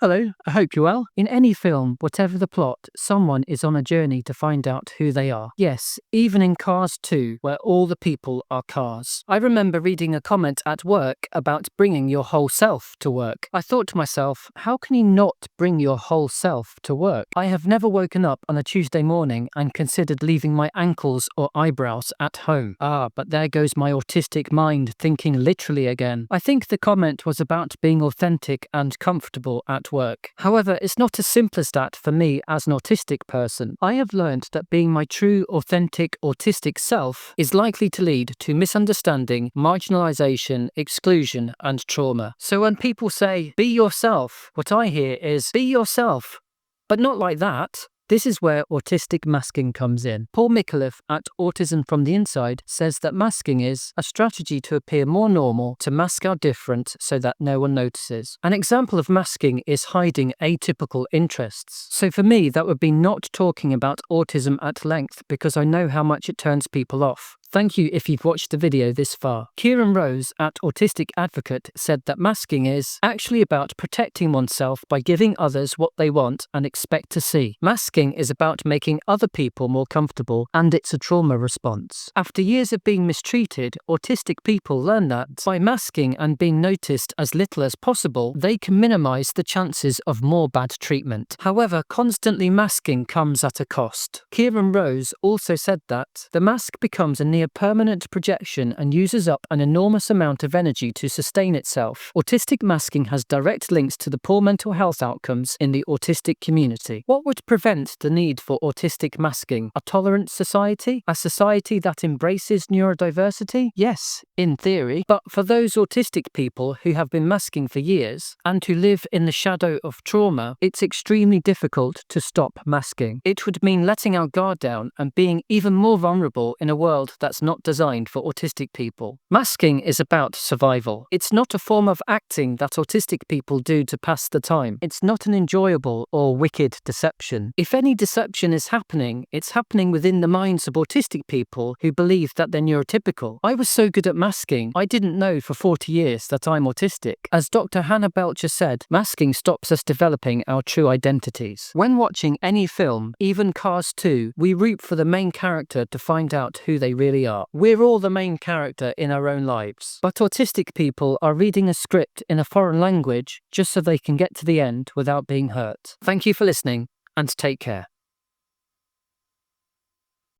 Hello, I hope you're well. In any film, whatever the plot, someone is on a journey to find out who they are. Yes, even in Cars 2, where all the people are cars. I remember reading a comment at work about bringing your whole self to work. I thought to myself, how can you not bring your whole self to work? I have never woken up on a Tuesday morning and considered leaving my ankles or eyebrows at home. But there goes my autistic mind thinking literally again. I think the comment was about being authentic and comfortable at work. However, it's not as simple as that for me as an autistic person. I have learned that being my true, authentic, autistic self is likely to lead to misunderstanding, marginalization, exclusion, and trauma. So when people say, be yourself, what I hear is, be yourself, but not like that. This is where autistic masking comes in. Paul Micallef at Autism from the Inside says that masking is a strategy to appear more normal, to mask our different so that no one notices. An example of masking is hiding atypical interests. So for me, that would be not talking about autism at length because I know how much it turns people off. Thank you if you've watched the video this far. Kieran Rose at Autistic Advocate said that masking is actually about protecting oneself by giving others what they want and expect to see. Masking is about making other people more comfortable, and it's a trauma response. After years of being mistreated, autistic people learn that by masking and being noticed as little as possible, they can minimize the chances of more bad treatment. However, constantly masking comes at a cost. Kieran Rose also said that the mask becomes a near permanent projection and uses up an enormous amount of energy to sustain itself. Autistic masking has direct links to the poor mental health outcomes in the autistic community. What would prevent the need for autistic masking? A tolerant society? A society that embraces neurodiversity? Yes, in theory. But for those autistic people who have been masking for years and who live in the shadow of trauma, it's extremely difficult to stop masking. It would mean letting our guard down and being even more vulnerable in a world that's not designed for autistic people. Masking is about survival. It's not a form of acting that autistic people do to pass the time. It's not an enjoyable or wicked deception. If any deception is happening, it's happening within the minds of autistic people who believe that they're neurotypical. I was so good at masking, I didn't know for 40 years that I'm autistic. As Dr. Hannah Belcher said, masking stops us developing our true identities. When watching any film, even Cars 2, we root for the main character to find out who they really are. We're all the main character in our own lives. But autistic people are reading a script in a foreign language just so they can get to the end without being hurt. Thank you for listening, and take care.